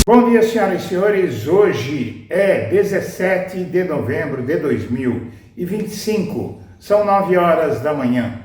Bom dia, senhoras e senhores. Hoje é 17 de novembro de 2025. São 9 horas da manhã.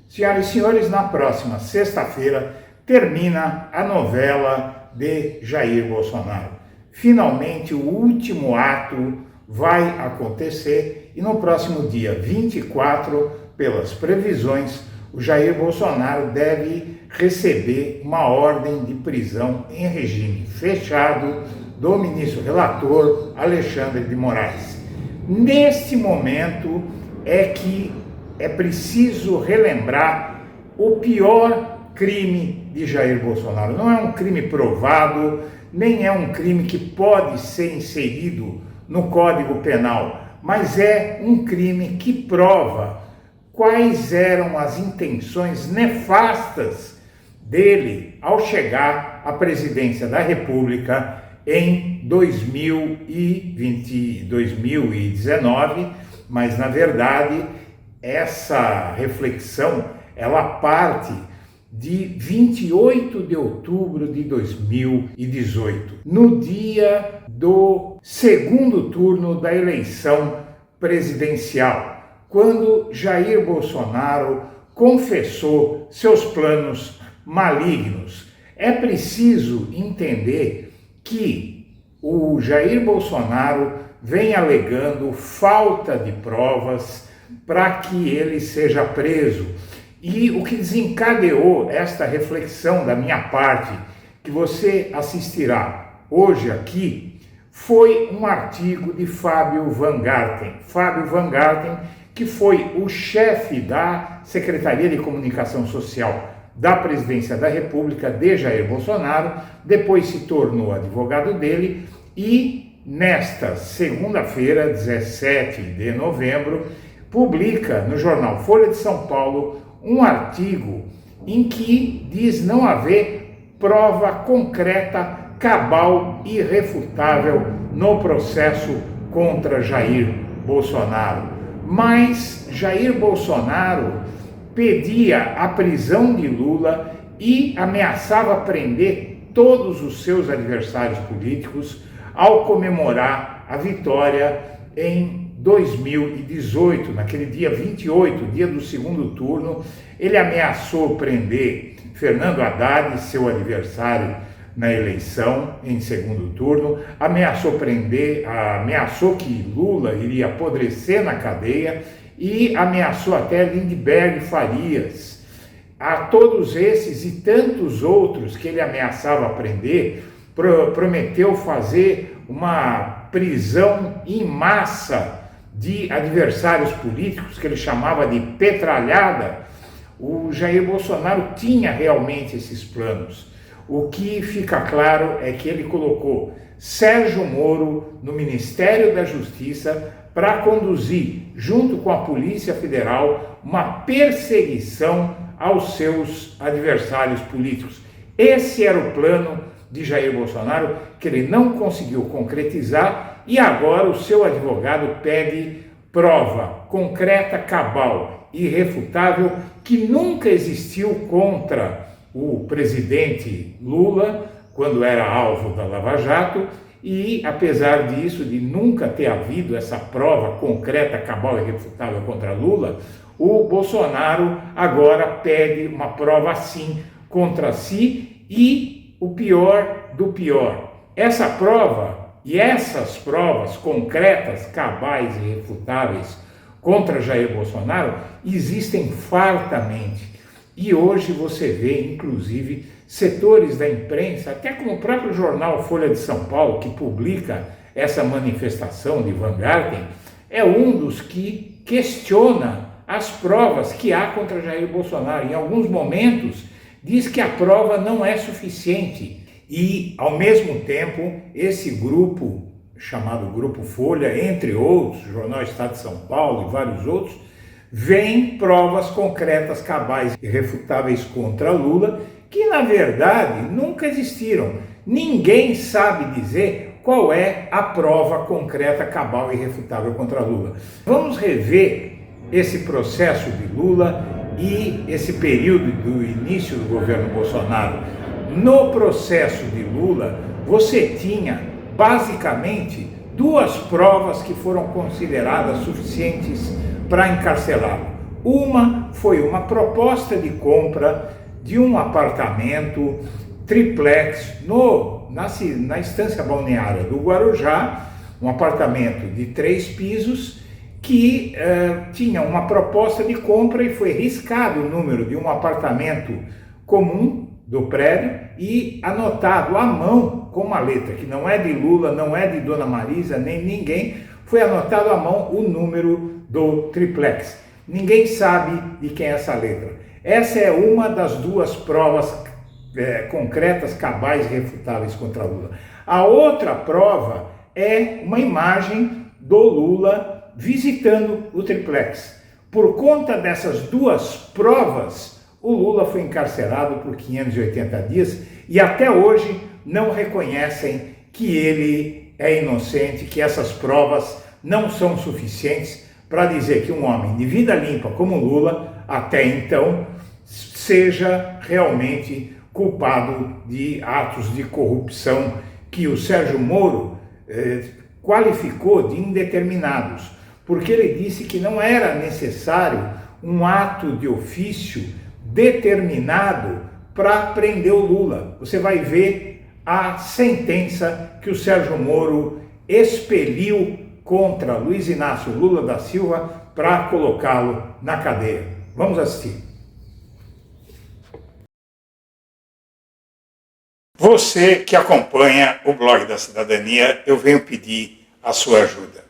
Senhoras e senhores, na próxima sexta-feira termina a novela de Jair Bolsonaro. Finalmente, o último ato vai acontecer e no próximo dia 24, pelas previsões, o Jair Bolsonaro deve receber uma ordem de prisão em regime fechado do ministro relator Alexandre de Moraes. Neste momento é que é preciso relembrar o pior crime de Jair Bolsonaro. Não é um crime provado, nem é um crime que pode ser inserido no Código Penal, mas é um crime que prova quais eram as intenções nefastas dele ao chegar à presidência da República em 2019, mas na verdade essa reflexão ela parte de 28 de outubro de 2018, no dia do segundo turno da eleição presidencial, quando Jair Bolsonaro confessou seus planos malignos. É preciso entender que o Jair Bolsonaro vem alegando falta de provas para que ele seja preso. E o que desencadeou esta reflexão da minha parte, que você assistirá hoje aqui, foi um artigo de Fábio Van Garten. Fábio Van Garten, que foi o chefe da Secretaria de Comunicação Social da Presidência da República de Jair Bolsonaro, depois se tornou advogado dele e nesta segunda-feira, 17 de novembro, publica no jornal Folha de São Paulo um artigo em que diz não haver prova concreta, cabal e irrefutável no processo contra Jair Bolsonaro. Mas Jair Bolsonaro pedia a prisão de Lula e ameaçava prender todos os seus adversários políticos ao comemorar a vitória em 2018, naquele dia 28, dia do segundo turno. Ele ameaçou prender Fernando Haddad, seu adversário na eleição em segundo turno, ameaçou que Lula iria apodrecer na cadeia e ameaçou até Lindbergh Farias. A todos esses e tantos outros que ele ameaçava prender, prometeu fazer uma prisão em massa de adversários políticos, que ele chamava de petralhada. O Jair Bolsonaro tinha realmente esses planos. O que fica claro é que ele colocou Sérgio Moro no Ministério da Justiça para conduzir, junto com a Polícia Federal, uma perseguição aos seus adversários políticos. Esse era o plano de Jair Bolsonaro, que ele não conseguiu concretizar, e agora o seu advogado pede prova concreta, cabal e irrefutável que nunca existiu contra o presidente Lula, quando era alvo da Lava Jato, e apesar disso, de nunca ter havido essa prova concreta, cabal e irrefutável contra Lula, o Bolsonaro agora pede uma prova assim contra si e o pior do pior. Essa prova e essas provas concretas, cabais e irrefutáveis contra Jair Bolsonaro existem fartamente. E hoje você vê, inclusive, setores da imprensa, até como o próprio jornal Folha de São Paulo, que publica essa manifestação de Van Garten, é um dos que questiona as provas que há contra Jair Bolsonaro. Em alguns momentos, diz que a prova não é suficiente. E, ao mesmo tempo, esse grupo, chamado Grupo Folha, entre outros, o Jornal Estado de São Paulo e vários outros, vêm provas concretas, cabais e irrefutáveis contra Lula, que na verdade nunca existiram. Ninguém sabe dizer qual é a prova concreta, cabal e irrefutável contra Lula. Vamos rever esse processo de Lula e esse período do início do governo Bolsonaro. No processo de Lula, você tinha basicamente duas provas que foram consideradas suficientes para encarcelá-lo. Uma foi uma proposta de compra de um apartamento triplex na estância balneária do Guarujá, um apartamento de 3 pisos que tinha uma proposta de compra e foi riscado o número de um apartamento comum do prédio e anotado à mão com uma letra que não é de Lula, não é de Dona Marisa, nem ninguém, foi anotado à mão o número do triplex. Ninguém sabe de quem é essa letra. Essa é uma das duas provas concretas, cabais e refutáveis contra Lula. A outra prova é uma imagem do Lula visitando o triplex. Por conta dessas duas provas, o Lula foi encarcerado por 580 dias e até hoje não reconhecem que ele é inocente, que essas provas não são suficientes para dizer que um homem de vida limpa como Lula, até então, seja realmente culpado de atos de corrupção que o Sérgio Moro qualificou de indeterminados, porque ele disse que não era necessário um ato de ofício determinado para prender o Lula. Você vai ver a sentença que o Sérgio Moro expeliu contra Luiz Inácio Lula da Silva para colocá-lo na cadeia. Vamos assistir. Você que acompanha o Blog da Cidadania, eu venho pedir a sua ajuda.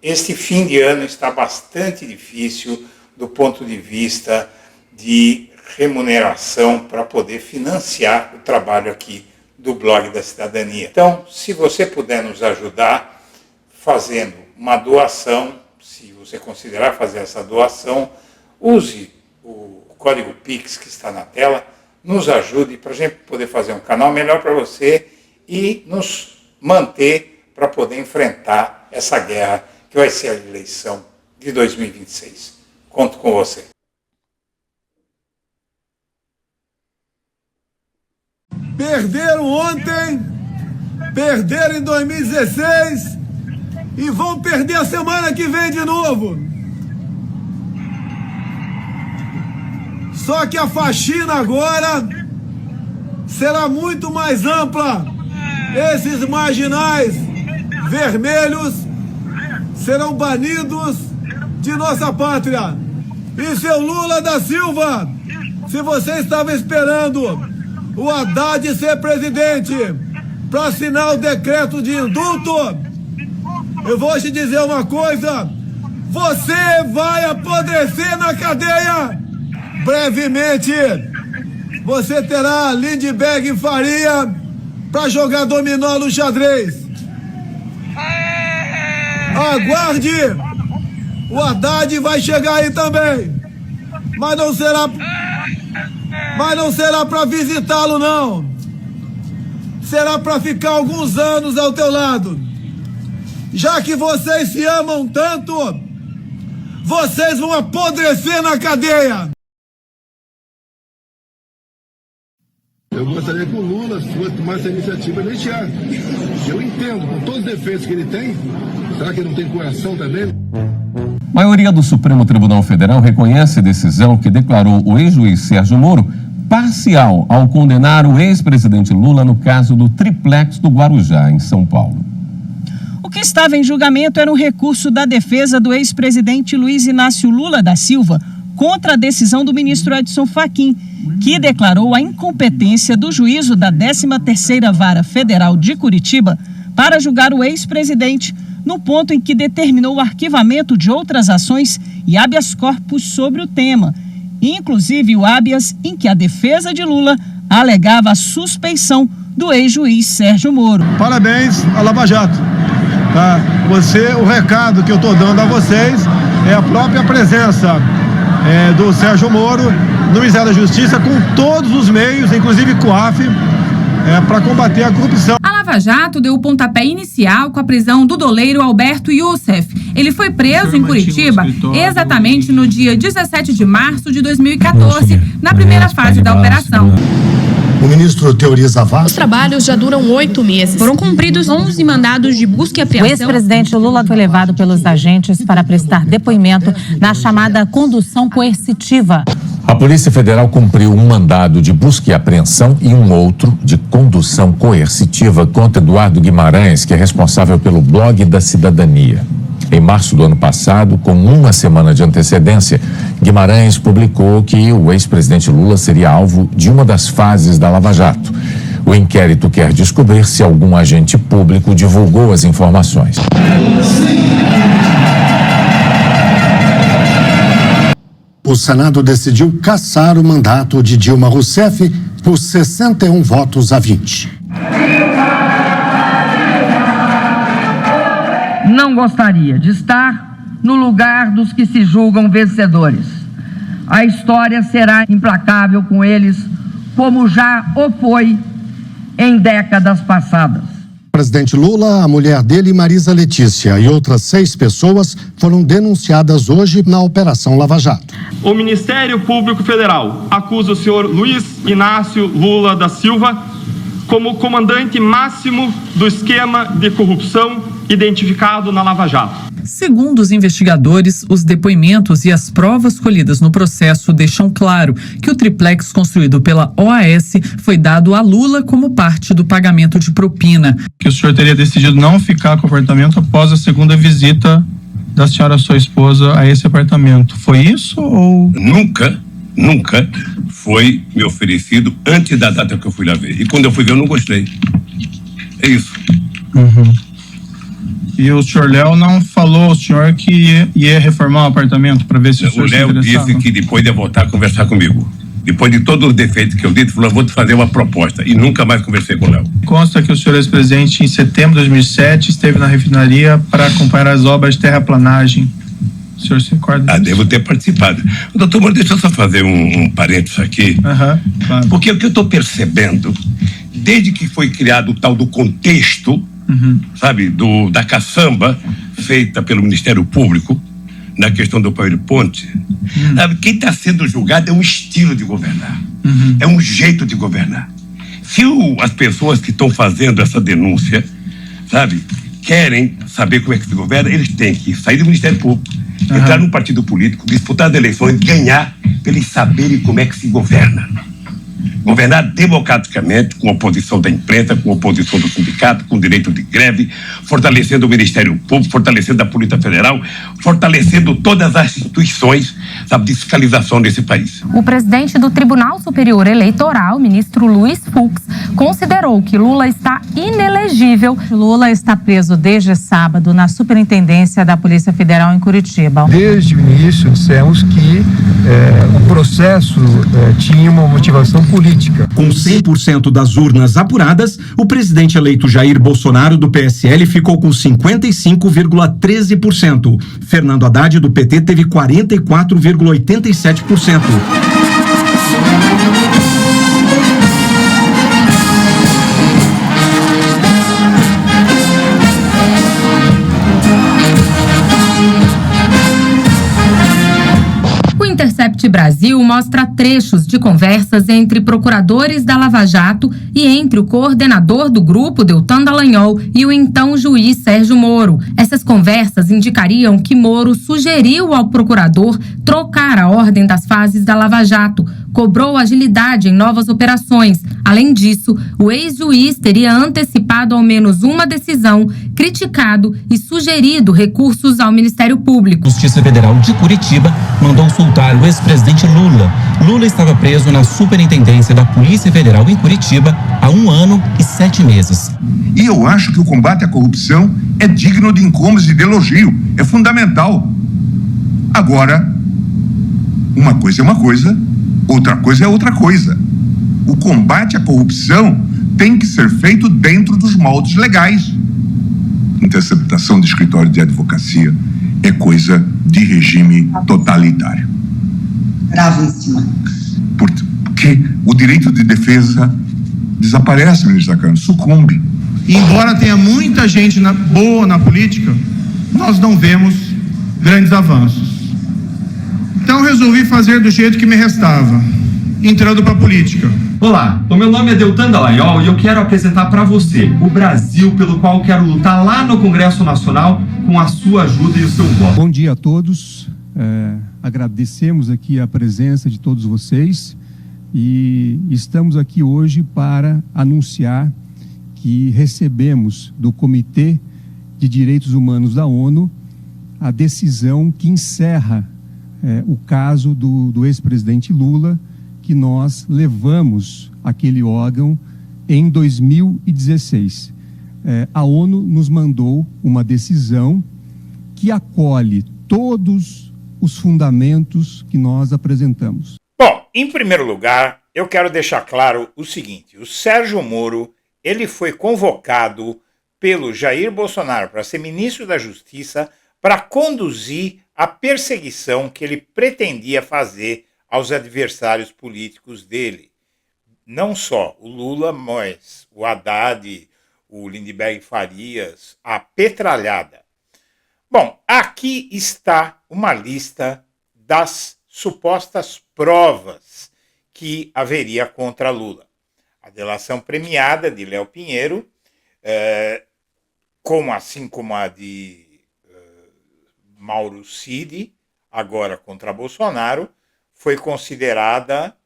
Este fim de ano está bastante difícil do ponto de vista de remuneração para poder financiar o trabalho aqui do Blog da Cidadania. Então, se você puder nos ajudar fazendo uma doação, se você considerar fazer essa doação, use o código Pix que está na tela, nos ajude para a gente poder fazer um canal melhor para você e nos manter para poder enfrentar essa guerra que vai ser a eleição de 2026. Conto com você. Perderam ontem, perderam em 2016 e vão perder a semana que vem de novo. Só que a faxina agora será muito mais ampla. Esses marginais vermelhos serão banidos de nossa pátria. E seu Lula da Silva, se você estava esperando o Haddad ser presidente para assinar o decreto de indulto, eu vou te dizer uma coisa: você vai apodrecer na cadeia. Brevemente, você terá Lindbergh e Faria para jogar dominó no xadrez. Aguarde, o Haddad vai chegar aí também, mas não será para visitá-lo, não. Será para ficar alguns anos ao teu lado. Já que vocês se amam tanto, vocês vão apodrecer na cadeia. Eu gostaria que o Lula fosse tomar essa iniciativa desde já. Eu entendo, com todos os defeitos que ele tem, será que ele não tem coração também? A maioria do Supremo Tribunal Federal reconhece a decisão que declarou o ex-juiz Sérgio Moro parcial ao condenar o ex-presidente Lula no caso do triplex do Guarujá, em São Paulo. O que estava em julgamento era um recurso da defesa do ex-presidente Luiz Inácio Lula da Silva contra a decisão do ministro Edson Fachin, que declarou a incompetência do juízo da 13ª Vara Federal de Curitiba para julgar o ex-presidente, no ponto em que determinou o arquivamento de outras ações e habeas corpus sobre o tema, inclusive o habeas em que a defesa de Lula alegava a suspeição do ex-juiz Sérgio Moro. Parabéns à Lava Jato. Tá? O recado que eu estou dando a vocês é a própria presença do Sérgio Moro no Ministério da Justiça com todos os meios, inclusive COAF, para combater a corrupção. A Lava Jato deu o pontapé inicial com a prisão do doleiro Alberto Youssef. Ele foi preso em Curitiba exatamente no dia 17 de março de 2014, na primeira fase da operação. O ministro Teori Zavascki. Os trabalhos já duram 8 meses. Foram cumpridos 11 mandados de busca e apreensão. O ex-presidente Lula foi levado pelos agentes para prestar depoimento na chamada condução coercitiva. A Polícia Federal cumpriu um mandado de busca e apreensão e um outro de condução coercitiva contra Eduardo Guimarães, que é responsável pelo Blog da Cidadania. Em março do ano passado, com uma semana de antecedência, Guimarães publicou que o ex-presidente Lula seria alvo de uma das fases da Lava Jato. O inquérito quer descobrir se algum agente público divulgou as informações. O Senado decidiu cassar o mandato de Dilma Rousseff por 61 votos a 20. Não gostaria de estar no lugar dos que se julgam vencedores. A história será implacável com eles, como já o foi em décadas passadas. O presidente Lula, a mulher dele, Marisa Letícia, e outras 6 pessoas foram denunciadas hoje na Operação Lava Jato. O Ministério Público Federal acusa o senhor Luiz Inácio Lula da Silva como comandante máximo do esquema de corrupção identificado na Lava Jato. Segundo os investigadores, os depoimentos e as provas colhidas no processo deixam claro que o triplex construído pela OAS foi dado a Lula como parte do pagamento de propina. Que o senhor teria decidido não ficar com o apartamento após a segunda visita da senhora, sua esposa, a esse apartamento. Foi isso ou... Nunca foi me oferecido antes da data que eu fui lá ver. E quando eu fui ver, eu não gostei. É isso. E o senhor Léo não falou ao senhor que ia reformar o apartamento para ver se o senhor se interessava? O Léo disse que depois ia voltar a conversar comigo. Depois de todos os defeitos que eu disse, falou, vou te fazer uma proposta. E nunca mais conversei com o Léo. Consta que o senhor ex-presidente, em setembro de 2007, esteve na refinaria para acompanhar as obras de terraplanagem. O senhor se recorda disso? Devo ter participado. Doutor Moro, deixa eu só fazer um parênteses aqui. Claro. Porque o que eu estou percebendo, desde que foi criado o tal do contexto, sabe, da caçamba feita pelo Ministério Público na questão do PowerPoint, sabe, quem está sendo julgado é um estilo de governar, é um jeito de governar. Se as pessoas que estão fazendo essa denúncia, sabe, querem saber como é que se governa, eles têm que sair do Ministério Público, entrar num partido político, disputar as eleições, ganhar, para eles saberem como é que se governa. Governar democraticamente, com a oposição da imprensa, com a oposição do sindicato, com o direito de greve, fortalecendo o Ministério Público, fortalecendo a Polícia Federal, fortalecendo todas as instituições, sabe, de fiscalização desse país. O presidente do Tribunal Superior Eleitoral, ministro Luiz Fux, considerou que Lula está inelegível. Lula está preso desde sábado na Superintendência da Polícia Federal em Curitiba. Desde o início dissemos que o processo tinha uma motivação política. Com 100% das urnas apuradas, o presidente eleito Jair Bolsonaro do PSL ficou com 55,13%. Fernando Haddad do PT teve 44,87%. O Intercept Brasil mostra trechos de conversas entre procuradores da Lava Jato e entre o coordenador do grupo, Deltan Dallagnol, e o então juiz Sérgio Moro. Essas conversas indicariam que Moro sugeriu ao procurador trocar a ordem das fases da Lava Jato, cobrou agilidade em novas operações. Além disso, o ex-juiz teria antecipado ao menos uma decisão, criticado e sugerido recursos ao Ministério Público. A Justiça Federal de Curitiba mandou soltar o ex-presidente Lula. Lula estava preso na Superintendência da Polícia Federal em Curitiba há 1 ano e 7 meses. E eu acho que o combate à corrupção é digno de incômodos e de elogio. É fundamental. Agora, uma coisa é uma coisa, outra coisa é outra coisa. O combate à corrupção tem que ser feito dentro dos moldes legais. Interceptação de escritório de advocacia é coisa de regime totalitário. Gravíssima. Porque o direito de defesa desaparece, ministro da Câmara, sucumbe. E embora tenha muita gente boa na política, nós não vemos grandes avanços. Então resolvi fazer do jeito que me restava, entrando para a política. Olá, o meu nome é Deltan Dallagnol e eu quero apresentar para você o Brasil pelo qual quero lutar lá no Congresso Nacional com a sua ajuda e o seu voto. Bom dia a todos. Agradecemos aqui a presença de todos vocês e estamos aqui hoje para anunciar que recebemos do Comitê de Direitos Humanos da ONU a decisão que encerra o caso do ex-presidente Lula, que nós levamos aquele órgão em 2016. A ONU nos mandou uma decisão que acolhe todos os fundamentos que nós apresentamos. Bom, em primeiro lugar, eu quero deixar claro o seguinte: o Sérgio Moro, ele foi convocado pelo Jair Bolsonaro para ser ministro da Justiça para conduzir a perseguição que ele pretendia fazer aos adversários políticos dele. Não só o Lula, mas o Haddad, o Lindenberg Farias, a petralhada. Bom, aqui está uma lista das supostas provas que haveria contra Lula. A delação premiada de Léo Pinheiro, assim como a de Mauro Cid, agora contra Bolsonaro, foi considerada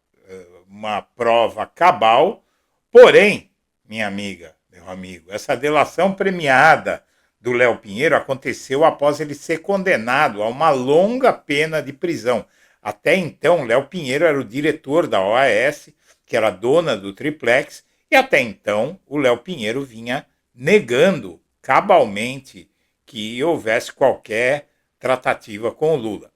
uma prova cabal. Porém, minha amiga, meu amigo, essa delação premiada do Léo Pinheiro aconteceu após ele ser condenado a uma longa pena de prisão. Até então, Léo Pinheiro era o diretor da OAS, que era dona do Triplex, e até então o Léo Pinheiro vinha negando cabalmente que houvesse qualquer tratativa com o Lula.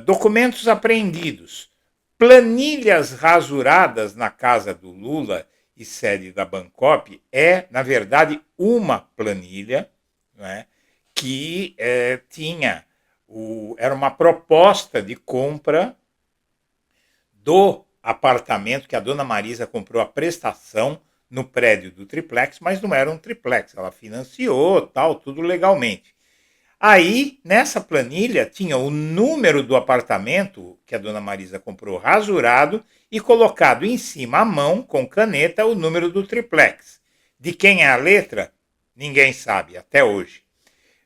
Documentos apreendidos, planilhas rasuradas na casa do Lula e sede da Bancop, na verdade, uma planilha, né, que era uma proposta de compra do apartamento que a dona Marisa comprou a prestação no prédio do Triplex, mas não era um triplex, ela financiou, tudo legalmente. Aí, nessa planilha, tinha o número do apartamento que a dona Marisa comprou rasurado e colocado em cima à mão, com caneta, o número do triplex. De quem é a letra? Ninguém sabe, até hoje.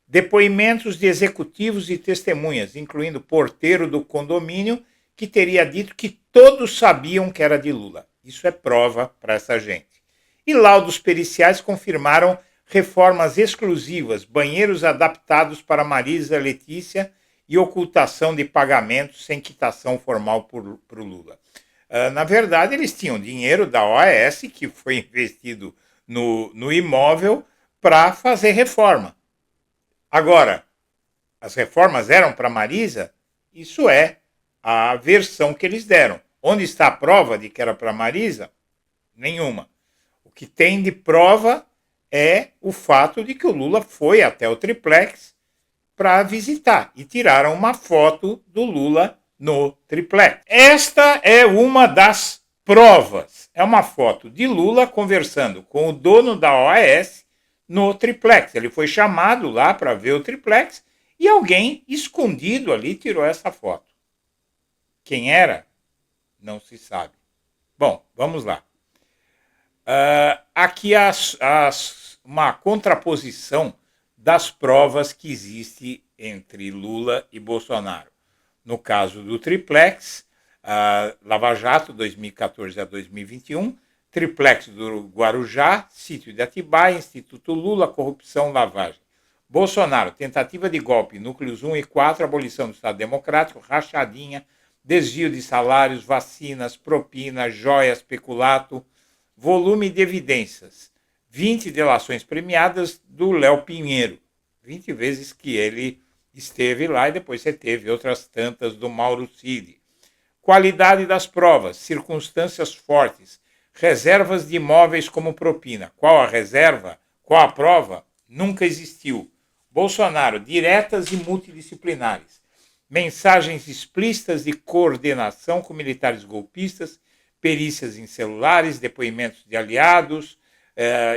Depoimentos de executivos e testemunhas, incluindo o porteiro do condomínio, que teria dito que todos sabiam que era de Lula. Isso é prova para essa gente. E laudos periciais confirmaram reformas exclusivas, banheiros adaptados para Marisa Letícia e ocultação de pagamentos sem quitação formal para o Lula. Na verdade, eles tinham dinheiro da OAS, que foi investido no imóvel, para fazer reforma. Agora, as reformas eram para Marisa? Isso é a versão que eles deram. Onde está a prova de que era para Marisa? Nenhuma. O que tem de prova é o fato de que o Lula foi até o Triplex para visitar e tiraram uma foto do Lula no Triplex. Esta é uma das provas. É uma foto de Lula conversando com o dono da OAS no Triplex. Ele foi chamado lá para ver o Triplex e alguém escondido ali tirou essa foto. Quem era? Não se sabe. Bom, vamos lá. Aqui uma contraposição das provas que existe entre Lula e Bolsonaro. No caso do Triplex, Lava Jato, 2014 a 2021, Triplex do Guarujá, sítio de Atibaia, Instituto Lula, corrupção, lavagem. Bolsonaro, tentativa de golpe, núcleos 1 e 4, abolição do Estado Democrático, rachadinha, desvio de salários, vacinas, propina, joias, peculato, volume de evidências, 20 delações premiadas do Léo Pinheiro, 20 vezes que ele esteve lá e depois você teve outras tantas do Mauro Cid. Qualidade das provas, circunstâncias fortes, reservas de imóveis como propina. Qual a reserva? Qual a prova? Nunca existiu. Bolsonaro, diretas e multidisciplinares. Mensagens explícitas de coordenação com militares golpistas, perícias em celulares, depoimentos de aliados,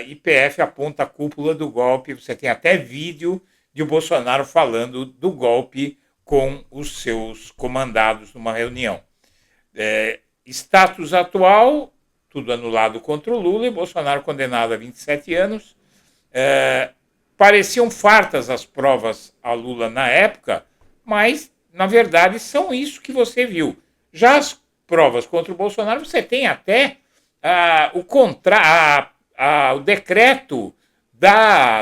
IPF aponta a cúpula do golpe. Você tem até vídeo de o Bolsonaro falando do golpe com os seus comandados numa reunião. Status atual, tudo anulado contra o Lula e Bolsonaro condenado a 27 anos. Pareciam fartas as provas a Lula na época, mas, na verdade, são isso que você viu. Já as provas contra o Bolsonaro, você tem até o decreto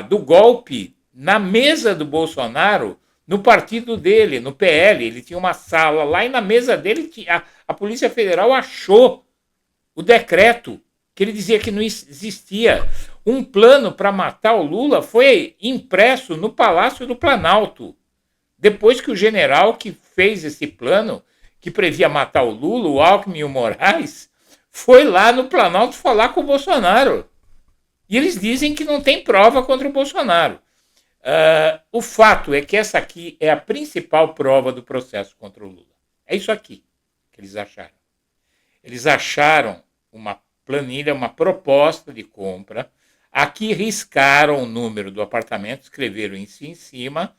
do golpe na mesa do Bolsonaro, no partido dele, no PL. Ele tinha uma sala lá e na mesa dele a Polícia Federal achou o decreto que ele dizia que não existia. Um plano para matar o Lula foi impresso no Palácio do Planalto. Depois que o general que fez esse plano, que previa matar o Lula, o Alckmin e o Moraes, foi lá no Planalto falar com o Bolsonaro. E eles dizem que não tem prova contra o Bolsonaro. O fato é que essa aqui é a principal prova do processo contra o Lula. É isso aqui que eles acharam. Eles acharam uma planilha, uma proposta de compra. Aqui riscaram o número do apartamento, escreveram isso em cima.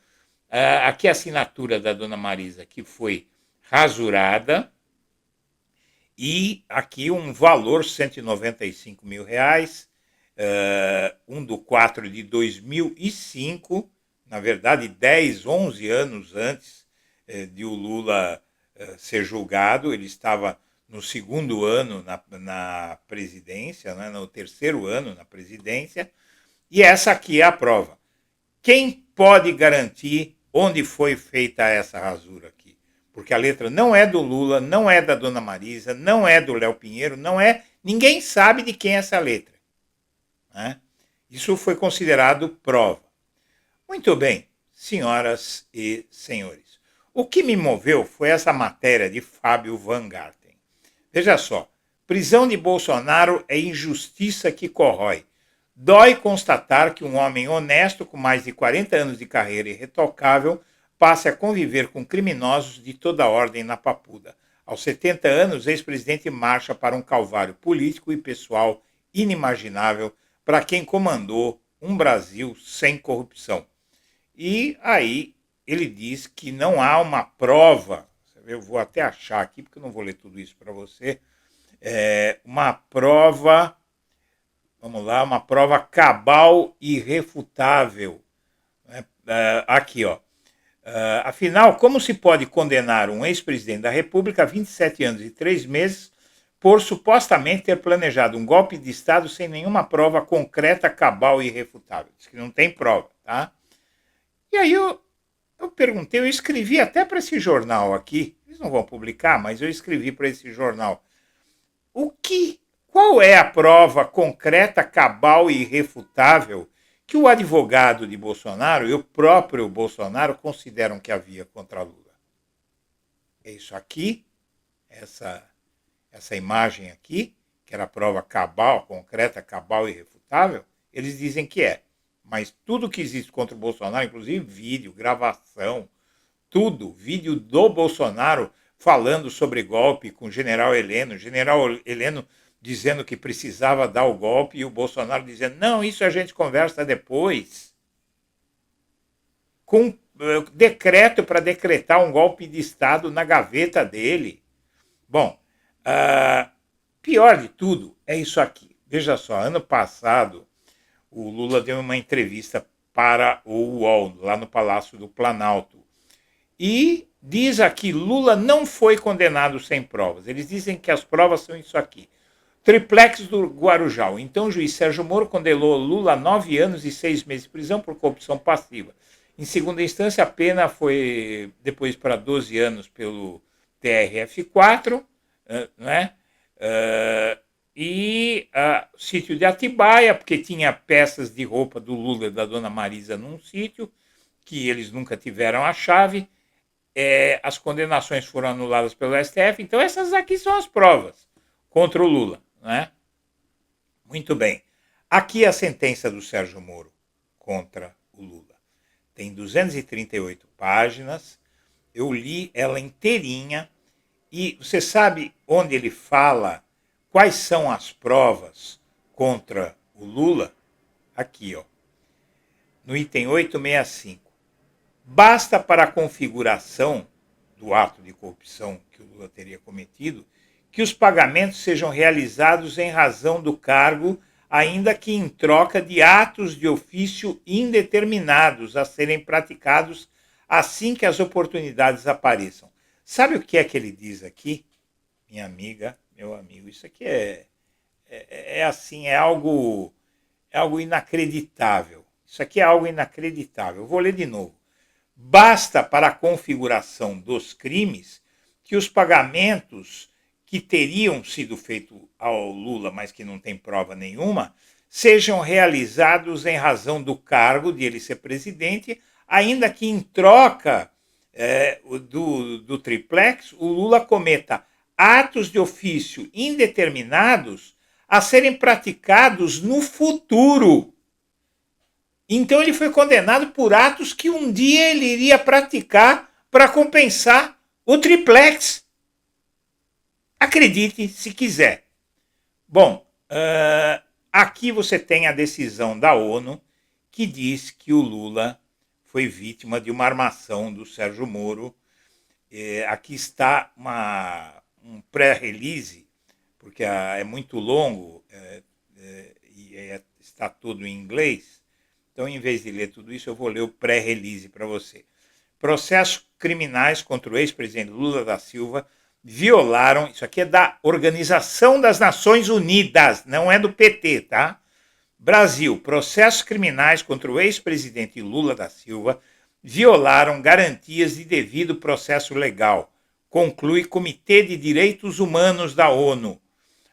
Aqui a assinatura da dona Marisa, que foi rasurada. E aqui um valor, R$195 mil. 1/4 de 2005, na verdade 10, 11 anos antes de o Lula ser julgado. Ele estava no segundo ano na presidência, né, no terceiro ano na presidência, e essa aqui é a prova. Quem pode garantir onde foi feita essa rasura aqui? Porque a letra não é do Lula, não é da dona Marisa, não é do Léo Pinheiro, não é... Ninguém sabe de quem é essa letra. Né? Isso foi considerado prova. Muito bem, senhoras e senhores. O que me moveu foi essa matéria de Fábio Van Garten. Veja só, prisão de Bolsonaro é injustiça que corrói. Dói constatar que um homem honesto com mais de 40 anos de carreira irretocável passe a conviver com criminosos de toda ordem na Papuda. Aos 70 anos, o ex-presidente marcha para um calvário político e pessoal inimaginável para quem comandou um Brasil sem corrupção. E aí ele diz que não há uma prova, eu vou até achar aqui, porque eu não vou ler tudo isso para você, uma prova, vamos lá, uma prova cabal e irrefutável. Aqui, ó. Afinal, como se pode condenar um ex-presidente da República a 27 anos e 3 meses por supostamente ter planejado um golpe de Estado sem nenhuma prova concreta, cabal e irrefutável? Diz que não tem prova, tá? E aí eu perguntei, eu escrevi até para esse jornal aqui, eles não vão publicar, mas eu escrevi para esse jornal. Qual é a prova concreta, cabal e irrefutável que o advogado de Bolsonaro e o próprio Bolsonaro consideram que havia contra Lula? É isso aqui, essa imagem aqui, que era a prova cabal, concreta, cabal e irrefutável, eles dizem que é. Mas tudo que existe contra o Bolsonaro, inclusive vídeo, gravação, tudo, vídeo do Bolsonaro falando sobre golpe com o general Heleno dizendo que precisava dar o golpe e o Bolsonaro dizendo, não, isso a gente conversa depois. Com decreto para decretar um golpe de Estado na gaveta dele. Bom, pior de tudo é isso aqui. Veja só, ano passado o Lula deu uma entrevista para o UOL, lá no Palácio do Planalto. E diz aqui, Lula não foi condenado sem provas. Eles dizem que as provas são isso aqui. Triplex do Guarujá. Então o juiz Sérgio Moro condenou Lula a 9 anos e 6 meses de prisão por corrupção passiva. Em segunda instância, a pena foi depois para 12 anos pelo TRF4, né? Sítio de Atibaia, porque tinha peças de roupa do Lula e da dona Marisa num sítio, que eles nunca tiveram a chave. As condenações foram anuladas pelo STF. Então essas aqui são as provas contra o Lula. Né? Muito bem. Aqui a sentença do Sérgio Moro contra o Lula. Tem 238 páginas. Eu li ela inteirinha. E você sabe onde ele fala quais são as provas contra o Lula? Aqui, ó, no item 865. Basta para a configuração do ato de corrupção que o Lula teria cometido que os pagamentos sejam realizados em razão do cargo, ainda que em troca de atos de ofício indeterminados a serem praticados assim que as oportunidades apareçam. Sabe o que é que ele diz aqui, minha amiga, meu amigo? Isso aqui é algo inacreditável. Isso aqui é algo inacreditável. Eu vou ler de novo. Basta para a configuração dos crimes que os pagamentos que teriam sido feitos ao Lula, mas que não tem prova nenhuma, sejam realizados em razão do cargo de ele ser presidente, ainda que em troca do triplex, o Lula cometa atos de ofício indeterminados a serem praticados no futuro. Então ele foi condenado por atos que um dia ele iria praticar para compensar o triplex. Acredite se quiser. Bom, aqui você tem a decisão da ONU que diz que o Lula foi vítima de uma armação do Sérgio Moro. Aqui está um pré-release, porque é muito longo e está tudo em inglês. Então, em vez de ler tudo isso, eu vou ler o pré-release para você. Processos criminais contra o ex-presidente Lula da Silva violaram, isso aqui é da Organização das Nações Unidas, não é do PT, tá? Brasil, processos criminais contra o ex-presidente Lula da Silva violaram garantias de devido processo legal, conclui Comitê de Direitos Humanos da ONU.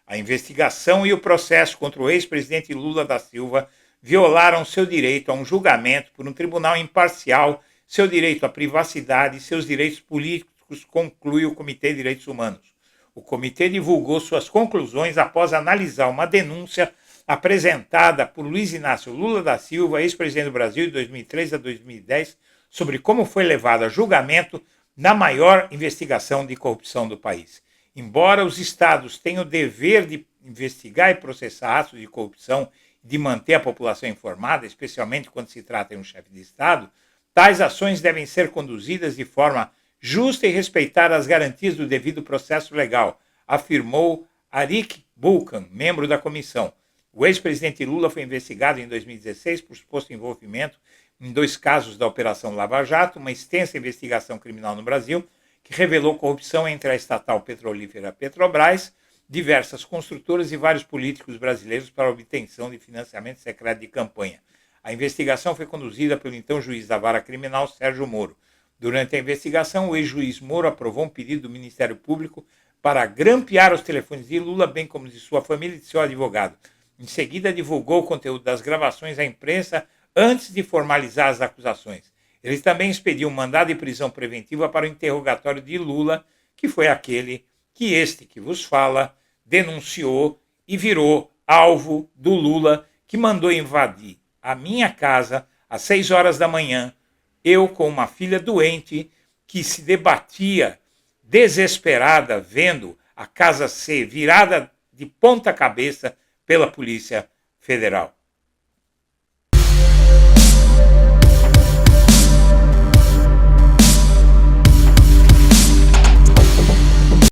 A investigação e o processo contra o ex-presidente Lula da Silva violaram seu direito a um julgamento por um tribunal imparcial, seu direito à privacidade e seus direitos políticos, conclui o Comitê de Direitos Humanos. O comitê divulgou suas conclusões após analisar uma denúncia apresentada por Luiz Inácio Lula da Silva, ex-presidente do Brasil de 2003 a 2010, sobre como foi levado a julgamento na maior investigação de corrupção do país. Embora os estados tenham o dever de investigar e processar atos de corrupção e de manter a população informada, especialmente quando se trata de um chefe de Estado, tais ações devem ser conduzidas de forma justa e respeitar as garantias do devido processo legal, afirmou Arik Bulkan, membro da comissão. O ex-presidente Lula foi investigado em 2016 por suposto envolvimento em 2 casos da Operação Lava Jato, uma extensa investigação criminal no Brasil, que revelou corrupção entre a estatal petrolífera Petrobras, diversas construtoras e vários políticos brasileiros para a obtenção de financiamento secreto de campanha. A investigação foi conduzida pelo então juiz da Vara Criminal, Sérgio Moro. Durante a investigação, o ex-juiz Moro aprovou um pedido do Ministério Público para grampear os telefones de Lula, bem como de sua família e de seu advogado. Em seguida, divulgou o conteúdo das gravações à imprensa antes de formalizar as acusações. Ele também expediu um mandado de prisão preventiva para o interrogatório de Lula, que foi aquele que este que vos fala denunciou e virou alvo do Lula, que mandou invadir a minha casa às 6 horas da manhã, eu com uma filha doente que se debatia desesperada vendo a casa ser virada de ponta cabeça pela Polícia Federal.